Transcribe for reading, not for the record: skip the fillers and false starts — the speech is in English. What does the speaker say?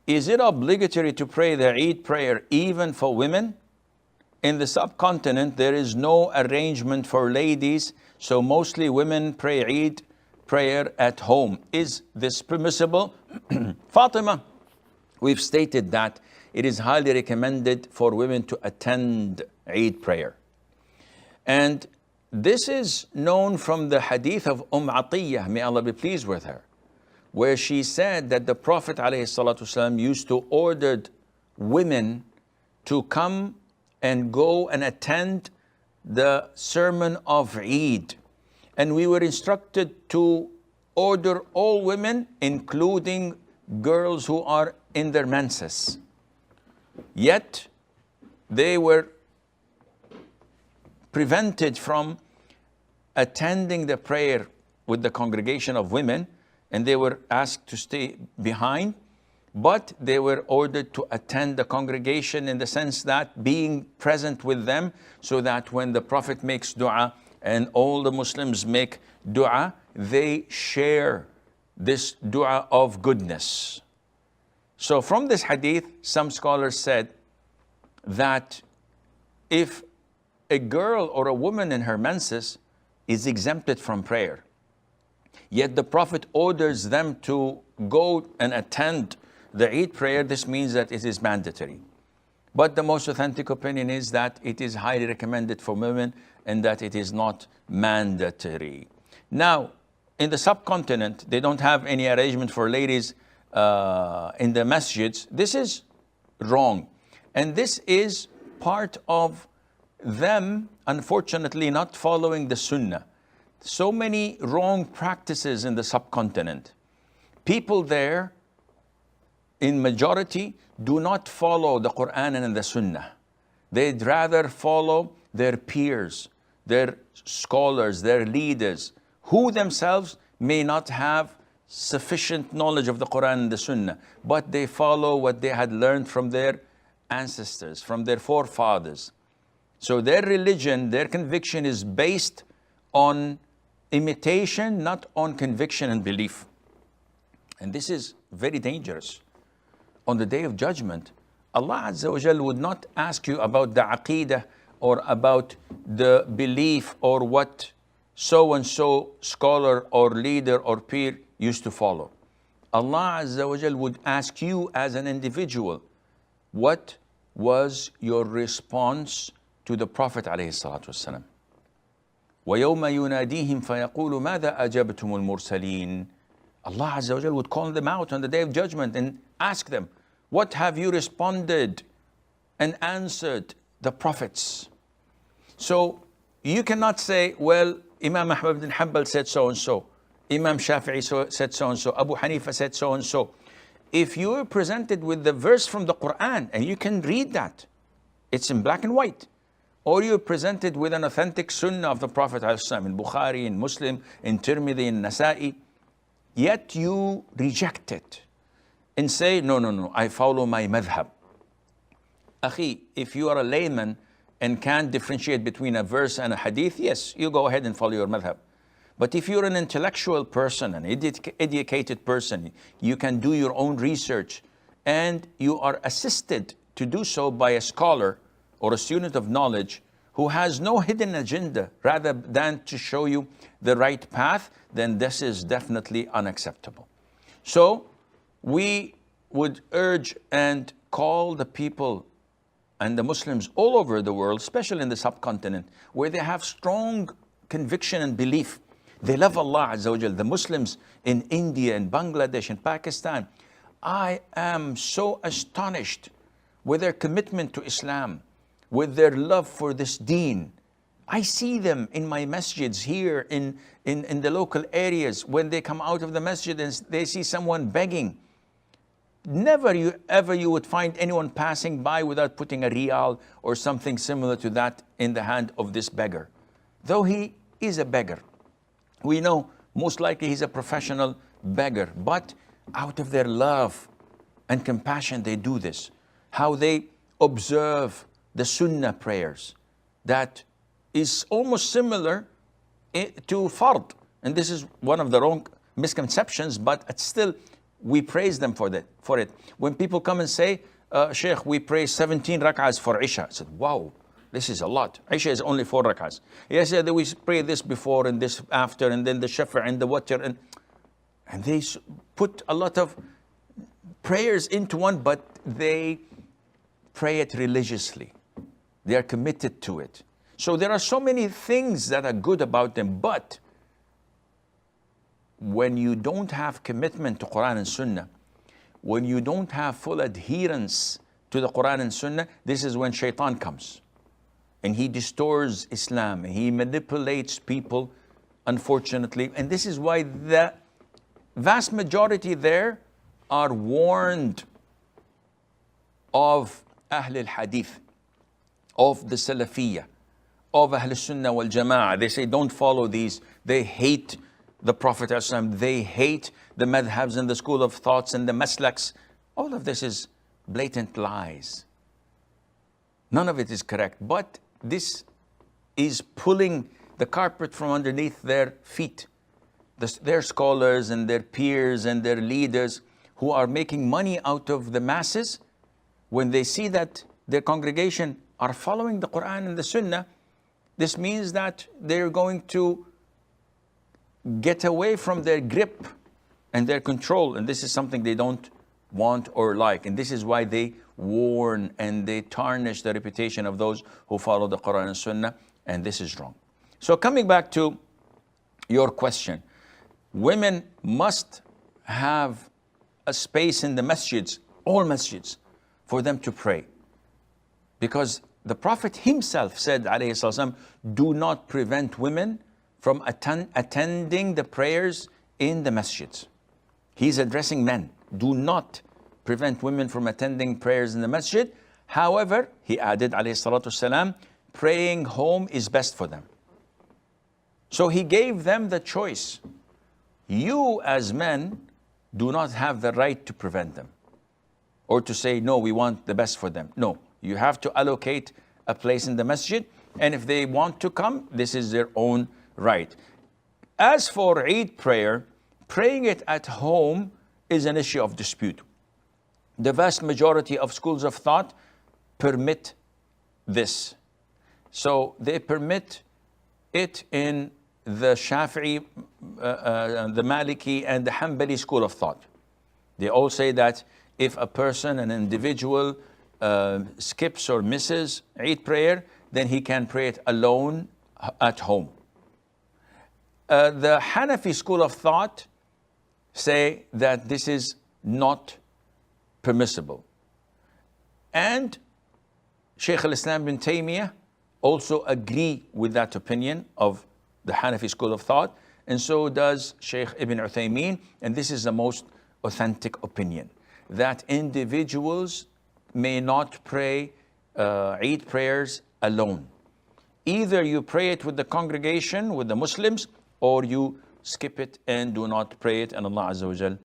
Is it obligatory to pray the Eid prayer even for women? In the subcontinent, there is no arrangement for ladies, so mostly women pray Eid prayer at home. Is this permissible? Fatima, we've stated that it is highly recommended for women to attend Eid prayer. And this is known from the hadith of Atiyah, may Allah be pleased with her, where she said that the Prophet ﷺ used to order women to come and go and attend the sermon of Eid. And we were instructed to order all women, including girls who are in their menses. Yet, they were prevented from attending the prayer with the congregation of women, and they were asked to stay behind, but they were ordered to attend the congregation in the sense that being present with them, so that when the Prophet makes dua and all the Muslims make dua, they share this dua of goodness. So from this hadith, some scholars said that if a girl or a woman in her menses is exempted from prayer, yet the Prophet orders them to go and attend the Eid prayer, this means that it is mandatory. But the most authentic opinion is that it is highly recommended for women and that it is not mandatory. Now, in the subcontinent, they don't have any arrangement for ladies in the masjids. This is wrong. And this is part of them, unfortunately, not following the Sunnah. So many wrong practices in the subcontinent. People there, in majority, do not follow the Qur'an and the Sunnah. They'd rather follow their peers, their scholars, their leaders, who themselves may not have sufficient knowledge of the Qur'an and the Sunnah, but they follow what they had learned from their ancestors, from their forefathers. So their religion, their conviction is based on imitation, not on conviction and belief. And this is very dangerous. On the Day of Judgment, Allah Azza wa Jal would not ask you about the aqidah or about the belief or what so-and-so scholar or leader or peer used to follow. Allah Azza wa Jal would ask you as an individual, what was your response to the Prophet alayhi salatu wasalam? وَيَوْمَ يُنَادِيهِمْ فَيَقُولُ مَاذَا أَجَبْتُمُ الْمُرْسَلِينَ. Allah Azza wa Jal would call them out on the Day of Judgment and ask them, what have you responded and answered the prophets? So you cannot say, well, Imam Ahmad bin Hanbal said so and so, Imam Shafi'i said so and so, Abu Hanifa said so and so. If you are presented with the verse from the Qur'an and you can read that, it's in black and white, or you're presented with an authentic sunnah of the Prophet in Bukhari, in Muslim, in Tirmidhi, in Nasa'i, yet you reject it and say, no, I follow my madhab. Akhi, if you are a layman and can't differentiate between a verse and a hadith, yes, you go ahead and follow your madhab. But if you're an intellectual person, an educated person, you can do your own research and you are assisted to do so by a scholar or a student of knowledge who has no hidden agenda rather than to show you the right path, then this is definitely unacceptable. So we would urge and call the people and the Muslims all over the world, especially in the subcontinent, where they have strong conviction and belief. They love Allah Azza wa Jal. The Muslims in India, in Bangladesh, in Pakistan, I am so astonished with their commitment to Islam, with their love for this deen. I see them in my masjids here in the local areas when they come out of the masjid and they see someone begging. Never you would find anyone passing by without putting a riyal or something similar to that in the hand of this beggar. Though he is a beggar. We know most likely he's a professional beggar, but out of their love and compassion they do this. How they observe the Sunnah prayers that is almost similar to fard. And this is one of the wrong misconceptions, but it's still we praise them for it. When people come and say, Sheikh, we pray 17 rak'ahs for Isha. I said, wow, this is a lot. Isha is only 4 rak'ahs. Yes, yeah, we pray this before and this after, and then the shafa and the watr. And they put a lot of prayers into one, but they pray it religiously. They are committed to it. So there are so many things that are good about them, but when you don't have commitment to Qur'an and Sunnah, when you don't have full adherence to the Qur'an and Sunnah, this is when shaitan comes. And he distorts Islam. He manipulates people, unfortunately. And this is why the vast majority there are warned of Ahl al-Hadith, of the Salafiyah, of Ahl Sunnah wal Jama'ah. They say, don't follow these. They hate the Prophet ﷺ. They hate the madhabs and the school of thoughts and the maslaks. All of this is blatant lies. None of it is correct. But this is pulling the carpet from underneath their feet. Their scholars and their peers and their leaders who are making money out of the masses, when they see that their congregation are following the Qur'an and the Sunnah, this means that they're going to get away from their grip and their control. And this is something they don't want or like. And this is why they warn and they tarnish the reputation of those who follow the Qur'an and Sunnah. And this is wrong. So coming back to your question, women must have a space in the masjids, all masjids, for them to pray. Because the Prophet himself said, alayhi salam, do not prevent women from attending the prayers in the masjids. He's addressing men. Do not prevent women from attending prayers in the masjid. However, he added, alayhi salatu salam, praying home is best for them. So he gave them the choice. You as men do not have the right to prevent them or to say, no, we want the best for them. No, you have to allocate a place in the masjid. And if they want to come, this is their own right. As for Eid prayer, praying it at home is an issue of dispute. The vast majority of schools of thought permit this. So they permit it in the Shafi'i, the Maliki and the Hanbali school of thought. They all say that if a person, an individual, skips or misses Eid prayer, then he can pray it alone at home. The Hanafi school of thought say that this is not permissible. And Shaykh al-Islam bin Taymiyyah also agree with that opinion of the Hanafi school of thought, and so does Shaykh Ibn Uthaymeen, and this is the most authentic opinion, that individuals may not pray Eid prayers alone. Either you pray it with the congregation, with the Muslims, or you skip it and do not pray it, and Allah Azza wa Jal